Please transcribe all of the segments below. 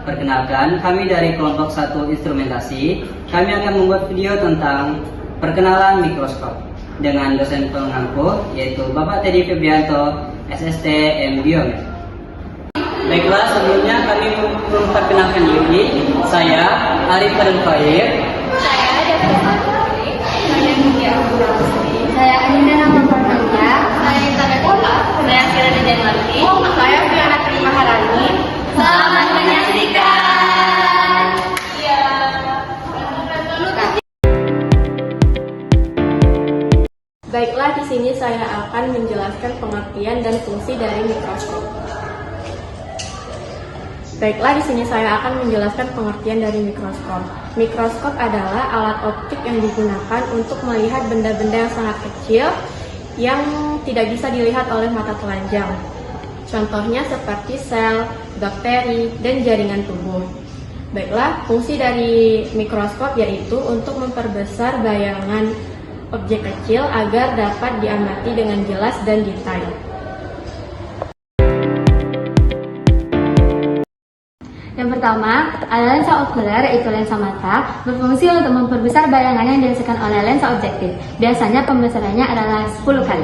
perkenalkan, kami dari kelompok 1 instrumentasi. Kami akan membuat video tentang perkenalan mikroskop dengan dosen pengampu, yaitu Bapak Teddy Febrianto, SST M Biomed. Baiklah, sebelumnya kami memperkenalkan diri. Saya Arif Fadil Fair. Saya David Fatih. Saya Mutia. Saya Anindya Namapartanja. Saya Intan Bola. Saya Kirana Janwarti. Saya Fiona Tri Maharani. Selamat menyaksikan. Iya. Baiklah, di sini saya akan menjelaskan pengertian dan fungsi dari mikroskop. Mikroskop adalah alat optik yang digunakan untuk melihat benda-benda yang sangat kecil yang tidak bisa dilihat oleh mata telanjang. Contohnya seperti sel, bakteri, dan jaringan tubuh. Baiklah, fungsi dari mikroskop yaitu untuk memperbesar bayangan objek kecil agar dapat diamati dengan jelas dan detail. Yang pertama, ada lensa okuler, yaitu lensa mata, berfungsi untuk memperbesar bayangan yang dihasilkan oleh lensa objektif. Biasanya pembesarannya adalah 10 kali.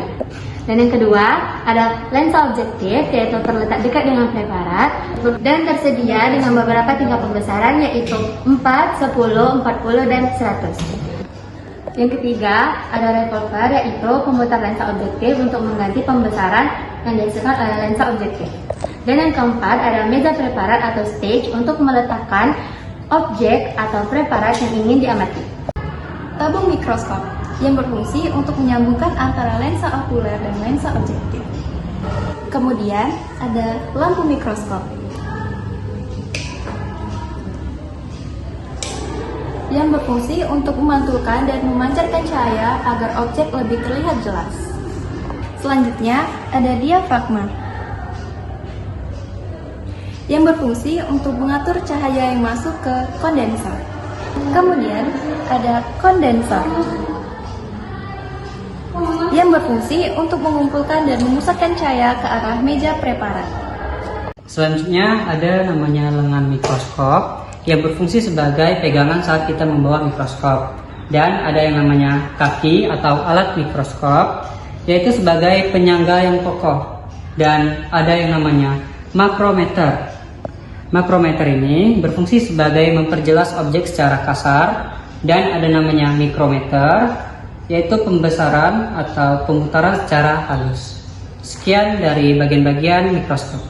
Dan yang kedua, ada lensa objektif, yaitu terletak dekat dengan preparat dan tersedia dengan beberapa tingkat pembesaran, yaitu 4, 10, 40, dan 100. Yang ketiga, ada revolver, yaitu pemutar lensa objektif untuk mengganti pembesaran yang dihasilkan oleh lensa objektif. Dan yang keempat, ada meja preparat atau stage untuk meletakkan objek atau preparat yang ingin diamati. Tabung mikroskop yang berfungsi untuk menyambungkan antara lensa okuler dan lensa objektif. Kemudian ada lampu mikroskop yang berfungsi untuk memantulkan dan memancarkan cahaya agar objek lebih terlihat jelas. Selanjutnya ada diafragma yang berfungsi untuk mengatur cahaya yang masuk ke kondensor. Kemudian ada kondensor yang berfungsi untuk mengumpulkan dan memusatkan cahaya ke arah meja preparat. Selanjutnya ada namanya lengan mikroskop yang berfungsi sebagai pegangan saat kita membawa mikroskop. Dan ada yang namanya kaki atau alat mikroskop, yaitu sebagai penyangga yang kokoh. Dan ada yang namanya makrometer. Makrometer ini berfungsi sebagai memperjelas objek secara kasar. Dan ada namanya mikrometer, yaitu pembesaran atau pemutaran secara halus. Sekian dari bagian-bagian mikroskop.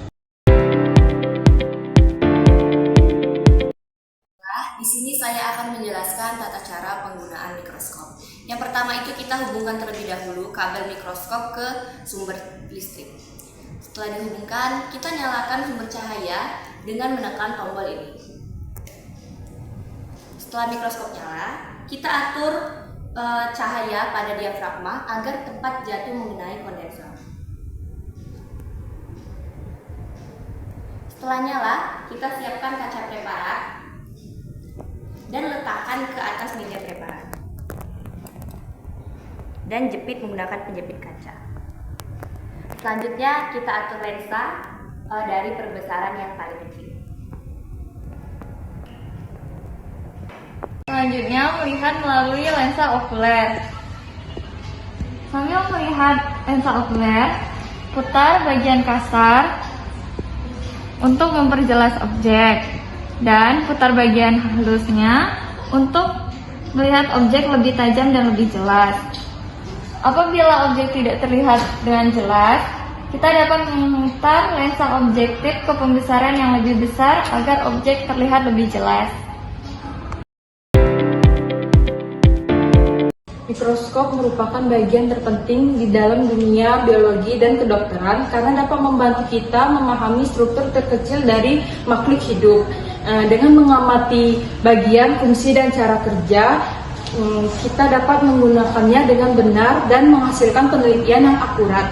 Di sini saya akan menjelaskan tata cara penggunaan mikroskop. Yang pertama itu kita hubungkan terlebih dahulu kabel mikroskop ke sumber listrik. Setelah dihubungkan, kita nyalakan sumber cahaya dengan menekan tombol ini. Setelah mikroskop nyala, kita atur cahaya pada diafragma agar tepat jatuh mengenai kondensor. Setelah nyala, kita siapkan kaca preparat dan letakkan ke atas meja preparat. Dan jepit menggunakan penjepit kaca. Selanjutnya kita atur lensa dari perbesaran yang paling kecil. Selanjutnya melihat melalui lensa okuler. Sambil melihat lensa okuler, putar bagian kasar untuk memperjelas objek dan putar bagian halusnya untuk melihat objek lebih tajam dan lebih jelas. Apabila objek tidak terlihat dengan jelas, kita dapat memutar lensa objektif ke pembesaran yang lebih besar agar objek terlihat lebih jelas. Mikroskop merupakan bagian terpenting di dalam dunia biologi dan kedokteran karena dapat membantu kita memahami struktur terkecil dari makhluk hidup. Dengan mengamati bagian, fungsi, dan cara kerja, kita dapat menggunakannya dengan benar dan menghasilkan penelitian yang akurat.